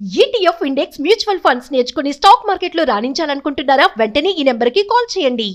ETF index mutual funds నేర్చుకుని stock మార్కెట్లో రాణించాలనుకుంటున్నారా? వెంటనే ఈ నెంబర్కి కాల్ చేయండి.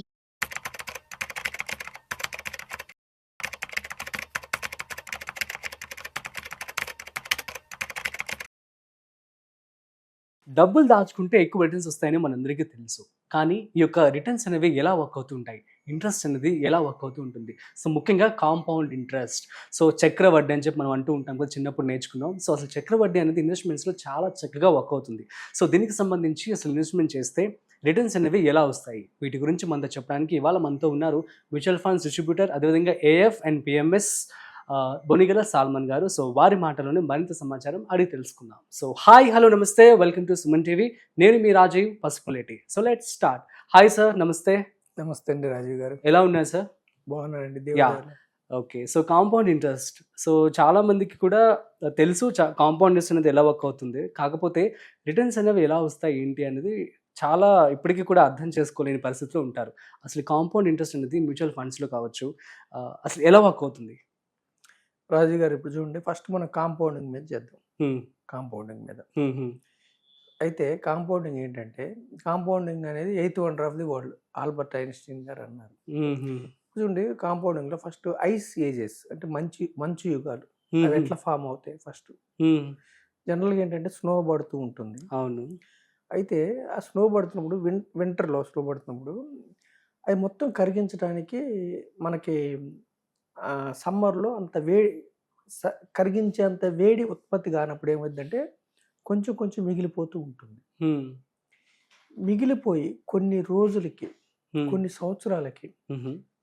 డబ్బులు దాచుకుంటే ఎక్కువ రిటర్న్స్ వస్తాయని మనందరికీ తెలుసు. కానీ ఈ యొక్క రిటర్న్స్ అనేవి ఎలా వర్క్ అవుతూ ఉంటాయి? ఇంట్రెస్ట్ అనేది ఎలా వర్క్ అవుతూ ఉంటుంది? సో ముఖ్యంగా కాంపౌండ్ ఇంట్రెస్ట్. సో చక్రవడ్డీ అని చెప్పి మనం అంటూ ఉంటాం కదా, చిన్నప్పుడు నేర్చుకున్నాం. సో అసలు చక్రవడ్డీ అనేది ఇన్వెస్ట్మెంట్స్‌లో చాలా చక్కగా వర్క్ అవుతుంది. సో దీనికి సంబంధించి అసలు ఇన్వెస్ట్మెంట్ చేస్తే రిటర్న్స్ అనేవి ఎలా వస్తాయి? వీటి గురించి మనతో చెప్పడానికి ఇవాళ మనతో ఉన్నారు మ్యూచువల్ ఫండ్స్ డిస్ట్రిబ్యూటర్, అదేవిధంగా AF and PMS Bonigala Salman garu. So వారి మాటలోనే మరింత సమాచారం అడిగి తెలుసుకుందాం. So hi, hello, namaste, welcome to Suman TV. నేను మీ Rajeev Pasupuleti. So let's start. Hi sir, namaste. Namaste అండి రాజీవ్ గారు. ఎలా ఉన్నారు సార్? బాగున్నారండి. Yeah, okay. So compound interest, so చాలా మందికి కూడా తెలుసు కాంపౌండ్ ఇంట్రెస్ట్ అనేది ఎలా వర్క్ అవుతుంది. కాకపోతే రిటర్న్స్ అనేవి ఎలా వస్తాయి ఏంటి అనేది చాలా ఇప్పటికీ కూడా అర్థం చేసుకోలేని పరిస్థితిలో ఉంటారు. అసలు కాంపౌండ్ ఇంట్రెస్ట్ అనేది మ్యూచువల్ ఫండ్స్లో కావచ్చు, అసలు ఎలా వర్క్ అవుతుంది? రాజీవ్ గారు, ఇప్పుడు చూడండి, ఫస్ట్ మనం కాంపౌండింగ్ మీద చేద్దాం. కాంపౌండింగ్ మీద అయితే కాంపౌండింగ్ ఏంటంటే, కాంపౌండింగ్ అనేది 8th wonder of the world Albert Einstein గారు అన్నారు. చూడండి, కాంపౌండింగ్ లో ఫస్ట్ ఐస్ ఏజెస్ అంటే మంచు యుగాలు అవి ఎట్లా ఫామ్ అవుతాయి. ఫస్ట్ జనరల్గా ఏంటంటే స్నో పడుతూ ఉంటుంది. అవును. అయితే ఆ స్నో పడుతున్నప్పుడు వింటర్లో స్నో పడుతున్నప్పుడు అవి మొత్తం కరిగించడానికి మనకి సమ్మర్లో అంత కరిగించేంత వేడి ఉత్పత్తి కానప్పుడు ఏమైందంటే కొంచెం కొంచెం మిగిలిపోతూ ఉంటుంది. మిగిలిపోయి కొన్ని రోజులకి, కొన్ని సంవత్సరాలకి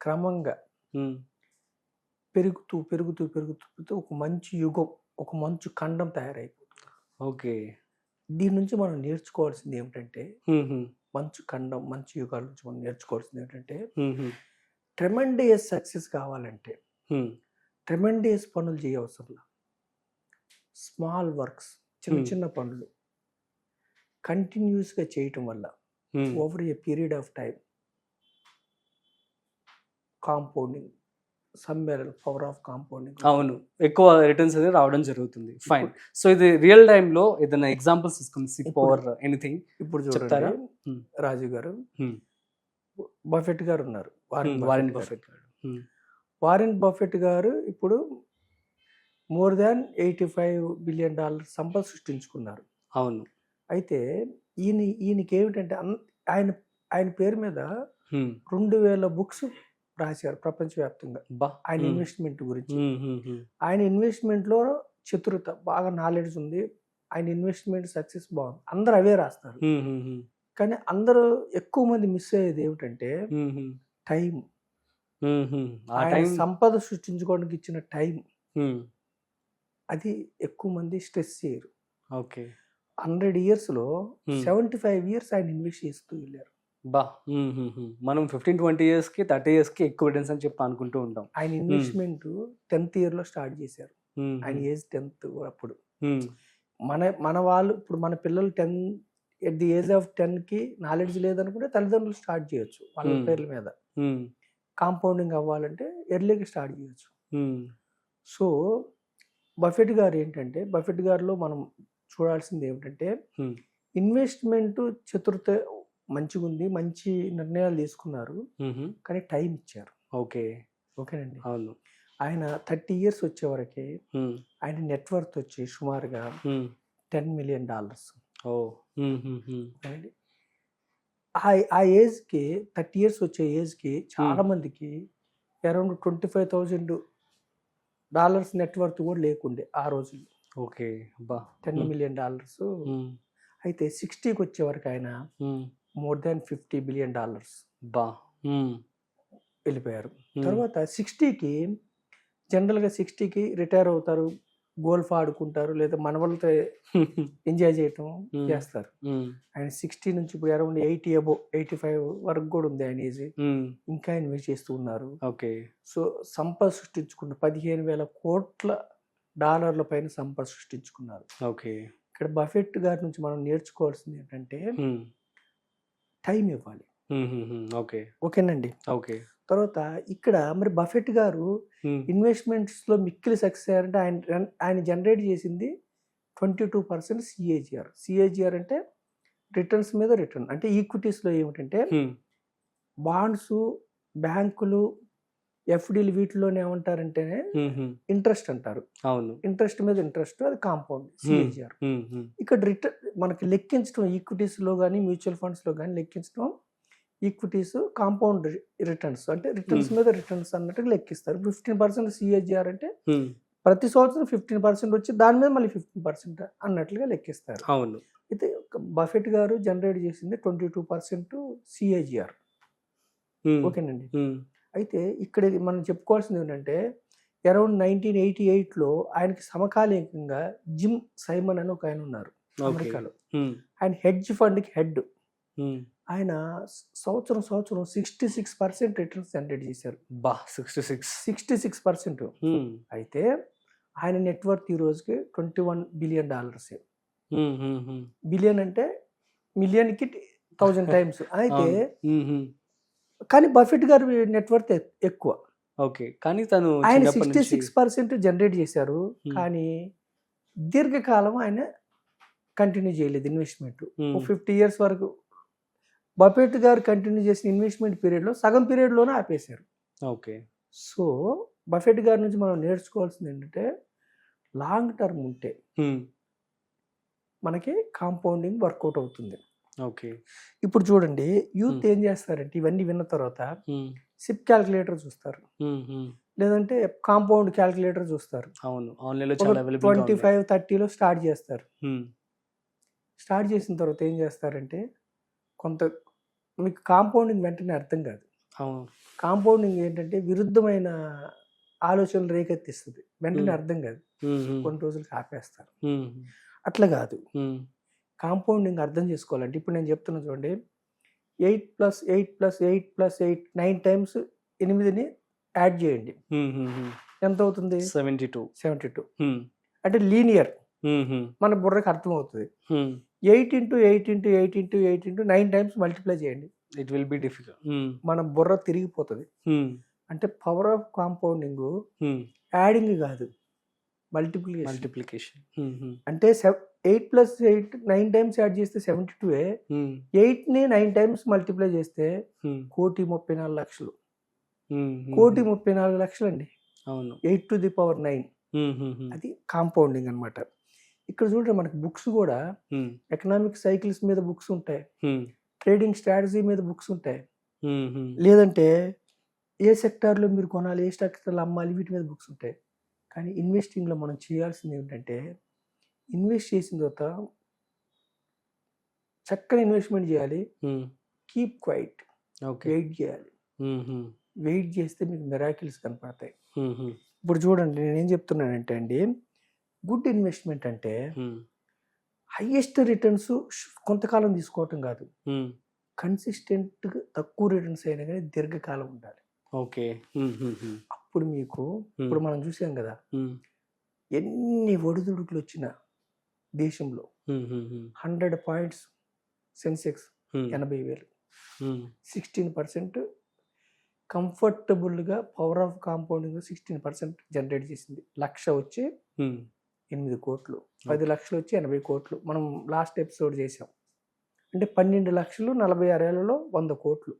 క్రమంగా పెరుగుతూ పెరుగుతూ పెరుగుతూ ఒక మంచి యుగం, ఒక మంచు ఖండం తయారైపోతుంది. ఓకే. దీని నుంచి మనం నేర్చుకోవాల్సింది ఏమిటంటే, మంచు ఖండం, మంచు యుగాల నుంచి మనం నేర్చుకోవాల్సింది ఏమిటంటే, ట్రెమెండియస్ సక్సెస్ కావాలంటే ట్రెమెండియస్ పనులు చేయవసరం. స్మాల్ వర్క్స్, చిన్న చిన్న పనులు కంటిన్యూస్గా చేయటం వల్ల over a period of time compounding, సమ్మేళన పవర్ ఆఫ్ కాంపౌండింగ్. అవును, ఎక్కువ రిటర్న్స్ అనేది రావడం జరుగుతుంది. ఫైన్. సో ఇది రియల్ టైమ్ లో ఏదైనా ఎగ్జాంపుల్స్ తీసుకుని పవర్ ఎనీథింగ్ ఇప్పుడు చెప్తారా? రాజు గారు, బఫెట్ గారు ఉన్నారు. వారెన్ బఫెట్ గారు. వారెన్ బఫెట్ గారు ఇప్పుడు మోర్ దాన్ $85 బిలియన్ సంపద సృష్టించుకున్నారు. అవును. అయితే ఈయనకి ఏమిటంటే ఆయన పేరు మీద 2000 బుక్స్ రాశారు ప్రపంచవ్యాప్తంగా ఆయన ఇన్వెస్ట్మెంట్ గురించి. ఆయన ఇన్వెస్ట్మెంట్ లో చతురత, బాగా నాలెడ్జ్ ఉంది. ఆయన ఇన్వెస్ట్మెంట్ సక్సెస్ బాగుంది. అందరూ అవే రాస్తారు. కానీ అందరూ ఎక్కువ మంది మిస్ అయ్యేది ఏమిటంటే టైం. ఆయన సంపద సృష్టించుకోవడానికి ఇచ్చిన టైం, అది ఎక్కువ మంది స్ట్రెస్ చేయరు. ఓకే. 100 years లో 75 years ఆయన ఇన్వెస్ట్ చేస్తూ వెళ్ళారు. మనం 15-20 years కి 30 years కి ఎక్కువ రిటర్న్స్ అని చెప్పి అనుకుంటూ ఉంటాం. ఆయన ఇన్వెస్ట్మెంట్ 10th year లో స్టార్ట్ చేశారు. ఆయన ఏజ్ 10th అప్పుడు. మన వాళ్ళు ఇప్పుడు మన పిల్లలు ఎట్ ది ఏజ్ ఆఫ్ 10 కి నాలెడ్జ్ లేదనుకుంటే తల్లిదండ్రులు స్టార్ట్ చేయొచ్చు వాళ్ళ పేర్ల మీద. కాంపౌండింగ్ అవ్వాలంటే ఎర్లీగా స్టార్ట్ చేయొచ్చు. సో బఫెట్ గారు ఏంటంటే, బఫెట్ గారిలో మనం చూడాల్సింది ఏమిటంటే, ఇన్వెస్ట్మెంట్ చతురత మంచిగా ఉంది, మంచి నిర్ణయాలు తీసుకున్నారు, కానీ టైం ఇచ్చారు. ఓకే. ఓకేనండి. అవును. ఆయన 30 years వచ్చే వరకే ఆయన నెట్వర్త్ వచ్చి సుమారుగా $10 million. ఆ ఏజ్కి 30 years వచ్చే ఏజ్కి చాలా మందికి అరౌండ్ $25,000 నెట్వర్త్ కూడా లేకుండే ఆ రోజుల్లో. ఓకే. $10 million. అయితే 60కి వచ్చే వరకు ఆయన మోర్ దాన్ $50 billion వెళ్ళిపోయారు. తర్వాత 60కి జనరల్గా 60కి రిటైర్ అవుతారు, గోల్ఫ్ ఆడుకుంటారు, లేదా మన వాళ్ళతో ఎంజాయ్ చేయటం చేస్తారు. ఆయన 60 నుంచి ఇప్పుడు అరౌండ్ 85 వరకు కూడా ఉంది ఆయన ఏజ్. ఇంకా ఇన్వెస్ట్ చేస్తూ ఉన్నారు. ఓకే. సో సంపద సృష్టించుకున్న $15,000 కోట్ల పైన సంపద సృష్టించుకున్నారు. ఓకే. ఇక్కడ బఫెట్ గారి నుంచి మనం నేర్చుకోవాల్సింది ఏంటంటే టైం ఇవ్వాలి. ఓకే. ఓకేనండి. ఓకే. తర్వాత ఇక్కడ మరి బఫెట్ గారు ఇన్వెస్ట్మెంట్స్ లో మిక్కిలి సక్సెస్ అయ్యారంటే ఆయన జనరేట్ చేసింది 22% సిఏజిఆర్. సిఏజిఆర్ అంటే రిటర్న్స్ మీద రిటర్న్. అంటే ఈక్విటీస్లో ఏమిటంటే బాండ్స్, బ్యాంకులు, ఎఫ్డీలు వీటిలోనే ఏమంటారంటే ఇంట్రెస్ట్ అంటారు. అవును. ఇంట్రెస్ట్ మీద ఇంట్రెస్ట్, అది కాంపౌండ్ సిఏజిఆర్. ఇక్కడ రిటర్న్ మనకి లెక్కించడం ఈక్విటీస్లో కానీ మ్యూచువల్ ఫండ్స్లో కానీ లెక్కించడం ఈక్విటీస్ కాంపౌండ్ రిటర్న్స్, అంటే రిటర్న్స్ మీద రిటర్న్స్ అన్నట్టుగా లెక్కిస్తారు. 15% సిఏజిఆర్ అంటే ప్రతి సంవత్సరం 15% వచ్చి దాని మీద మళ్ళీ 15% అన్నట్లుగా లెక్కిస్తారు. అవును. అయితే బఫెట్ గారు జనరేట్ చేసింది 22% సిఏజిఆర్. ఓకేనండి. అయితే ఇక్కడ మనం చెప్పుకోవాల్సింది ఏంటంటే అరౌండ్ 1988లో ఆయనకి సమకాలీకంగా జిమ్ సైమన్ అని ఒక ఆయన ఉన్నారు అమెరికాలో. ఆయన హెడ్జ్ ఫండ్కి హెడ్. ఆయన సంవత్సరం 66% రిటర్న్స్ జనరేట్ చేశారు. 66%. అయితే ఆయన నెట్వర్త్ ఈ రోజుకి $21 బిలియన్. బిలియన్ అంటే మిలియన్కి 1000 టైమ్స్. అయితే కానీ బఫెట్ గారు నెట్వర్త్ ఎక్కువ. ఓకే. కానీ తను ఆయన 66% జనరేట్ చేశారు. కానీ దీర్ఘకాలం ఆయన కంటిన్యూ చేయలేదు ఇన్వెస్ట్మెంట్. 50 years వరకు బఫెట్ గారు కంటిన్యూ చేసిన ఇన్వెస్ట్మెంట్ పీరియడ్లో సగం పీరియడ్లోనే ఆపేశారు. ఓకే. సో బఫెట్ గారి నుంచి మనం నేర్చుకోవాల్సింది ఏంటంటే లాంగ్ టర్మ్ ఉంటే మనకి కాంపౌండింగ్ వర్కౌట్ అవుతుంది. ఓకే. ఇప్పుడు చూడండి, యూత్ ఏం చేస్తారంటే ఇవన్నీ విన్న తర్వాత సిప్ క్యాల్కులేటర్ చూస్తారు, లేదంటే కాంపౌండ్ క్యాల్కులేటర్ చూస్తారు. అవును, ఆన్లైన్లో చాలా అవైలబుల్. 25-30లో స్టార్ట్ చేస్తారు. స్టార్ట్ చేసిన తర్వాత ఏం చేస్తారంటే కొంత మీకు కాంపౌండింగ్ వెంటనే అర్థం కాదు. కాంపౌండింగ్ ఏంటంటే విరుద్ధమైన ఆలోచనలు రేకెత్తిస్తుంది, వెంటనే అర్థం కాదు, కొన్ని రోజులకి ఆపేస్తారు. అట్లా కాదు, కాంపౌండింగ్ అర్థం చేసుకోవాలంటే ఇప్పుడు నేను చెప్తున్నా చూడండి, 8+8+8+8 9 టైమ్స్ 8ని యాడ్ చేయండి, ఎంత అవుతుంది? 72. అంటే లీనియర్, మన బుర్రకి అర్థం అవుతుంది. 8 × 9 టైమ్స్ మల్టిప్లై చేయండి, ఇట్ విల్ బి డిఫికల్ట్, మన బుర్ర తిరిగిపోతుంది. అంటే పవర్ ఆఫ్ కాంపౌండింగ్ యాడింగ్ కాదు, మల్టిప్లికేషన్. అంటే 8+8 9 టైమ్స్ యాడ్ చేస్తే 72, 8ని 9 టైమ్స్ మల్టిప్లై చేస్తే 1,34,00,000. 1,34,00,000 అండి. అవును, 8 to the power 9. అది కాంపౌండింగ్ అన్నమాట. ఇక్కడ చూడండి, మనకి బుక్స్ కూడా ఎకనామిక్ సైకిల్స్ మీద బుక్స్ ఉంటాయి, ట్రేడింగ్ స్ట్రాటజీ మీద బుక్స్ ఉంటాయి, లేదంటే ఏ సెక్టార్లో మీరు కొనాలి, ఏ సెక్టార్లో అమ్మాలి, వీటి మీద బుక్స్ ఉంటాయి. కానీ ఇన్వెస్టింగ్లో మనం చేయాల్సింది ఏంటంటే ఇన్వెస్ట్ చేసిన తర్వాత చక్కని ఇన్వెస్ట్మెంట్ చేయాలి, కీప్ క్వైట్, వెయిట్ చేయాలి. వెయిట్ చేస్తే మీకు మిరాకిల్స్ కనపడతాయి. ఇప్పుడు చూడండి, నేనేం చెప్తున్నానంటే అండి, గుడ్ ఇన్వెస్ట్మెంట్ అంటే హైయెస్ట్ రిటర్న్స్ కొంతకాలం తీసుకోవటం కాదు, కన్సిస్టెంట్ తక్కువ రిటర్న్స్ అయినా కానీ దీర్ఘకాలం ఉండాలి. ఓకే. అప్పుడు మీకు ఇప్పుడు మనం చూసాం కదా, ఎన్ని ఒడిదుడుకులు వచ్చినా దేశంలో 100 points సెన్సెక్స్ 80,000, 16% కంఫర్టబుల్గా పవర్ ఆఫ్ కాంపౌండింగ్ 16% జనరేట్ చేసింది. 1,00,000 వచ్చి 8 కోట్లు, 10 లక్షలు వచ్చి 80 కోట్లు. మనం లాస్ట్ ఎపిసోడ్ చేసాం. అంటే 12 లక్షలు 46 ఏళ్లలో 100 కోట్లు.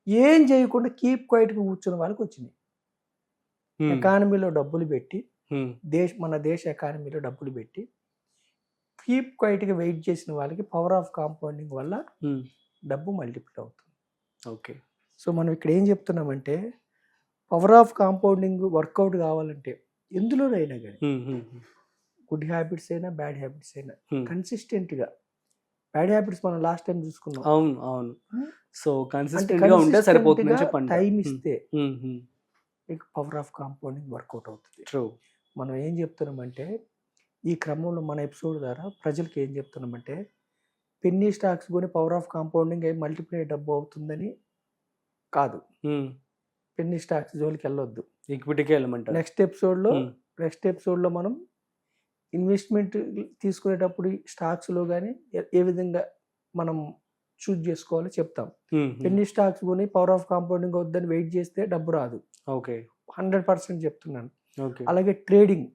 ఏం చేయకుండా కీప్ క్వైట్గా కూర్చున్న వాళ్ళకి వచ్చినాయి. ఎకానమీలో డబ్బులు పెట్టి, మన దేశ ఎకానమీలో డబ్బులు పెట్టి కీప్ క్వైట్గా వెయిట్ చేసిన వాళ్ళకి పవర్ ఆఫ్ కాంపౌండింగ్ వల్ల డబ్బు మల్టిపుల్ అవుతుంది. ఓకే. సో మనం ఇక్కడ ఏం చెప్తున్నామంటే పవర్ ఆఫ్ కాంపౌండింగ్ వర్కౌట్ కావాలంటే ఎందులోనైనా కానీ, గుడ్ హ్యాబిట్స్ అయినా బ్యాడ్ హ్యాబిట్స్ అయినా కన్సిస్టెంట్గా, బ్యాడ్ హ్యాబిట్స్ మనం లాస్ట్ టైం చూసుకున్నాం. అవును. సో కన్సిస్టెంట్గా ఉంటే సరిపోతుంది, టైం ఇస్తే మీకు పవర్ ఆఫ్ కాంపౌండింగ్ వర్కౌట్ అవుతుంది. మనం ఏం చెప్తున్నామంటే ఈ క్రమంలో మన ఎపిసోడ్ ద్వారా ప్రజలకు ఏం చెప్తున్నామంటే పెన్నీ స్టాక్స్ కొని పవర్ ఆఫ్ కాంపౌండింగ్ అయి మల్టిప్లై డబ్బు అవుతుందని కాదు, పెన్నీ స్టాక్స్ జోలికి వెళ్ళొద్దు, ఈక్విటీకి వెళ్ళమంటారు. నెక్స్ట్ ఎపిసోడ్లో మనం ఇన్వెస్ట్మెంట్ తీసుకునేటప్పుడు స్టాక్స్లో కానీ ఏ విధంగా మనం చూజ్ చేసుకోవాలో చెప్తాం. పెన్నీ స్టాక్స్ కొని పవర్ ఆఫ్ కాంపౌండింగ్ వద్దని వెయిట్ చేస్తే డబ్బు రాదు. ఓకే, 100% చెప్తున్నాను. అలాగే ట్రేడింగ్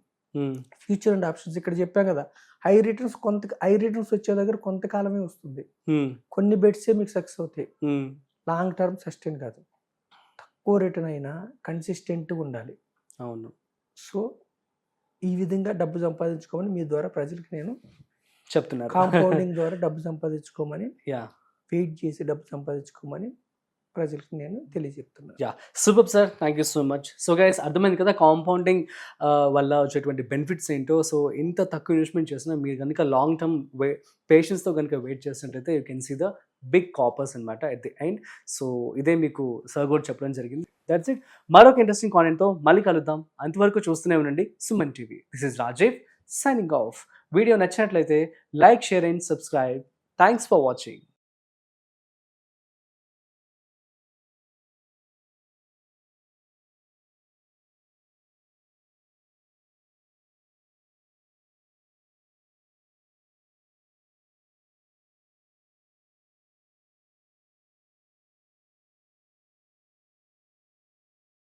ఫ్యూచర్ అండ్ ఆప్షన్స్ ఇక్కడ చెప్పాం కదా, హై రిటర్న్స్ వచ్చే దగ్గర కొంతకాలమే వస్తుంది. కొన్ని బెట్సే మీకు సక్సెస్ అవుతాయి, లాంగ్ టర్మ్ సస్టైన్ కాదు. తక్కువ రిటర్న్ అయినా కన్సిస్టెంట్గా ఉండాలి. అవును. సో ఈ విధంగా డబ్బు సంపాదించుకోమని మీ ద్వారా ప్రజలకు నేను చెప్తున్నారు. కాంపౌండింగ్ ద్వారా డబ్బు సంపాదించుకోమని, యా వెయిట్ చేసి డబ్బు సంపాదించుకోమని ప్రజలకు నేను తెలియజెప్తున్నాను. Yeah super sir, thank you so much. So guys అర్థమైంది కదా కాంపౌండింగ్ వల్ల వచ్చేటువంటి బెనిఫిట్స్ ఏంటో. సో ఇంత తక్కువ ఇన్వెస్ట్మెంట్ చేసినా మీరు కనుక లాంగ్ టర్మ్ పేషెన్స్తో కనుక వెయిట్ చేసినట్లయితే you can see the big corpus అనమాట ఎట్ ది ఎండ్. సో ఇదే మీకు సార్ కూడా చెప్పడం జరిగింది. That's it. మరొక ఇంట్రెస్టింగ్ కాంటెంట్తో మళ్ళీ కలుద్దాం. అంతవరకు చూస్తూనే ఉండండి Suman TV. This is Rajeev signing off. Video నచ్చినట్లయితే like, share and subscribe. Thanks for watching.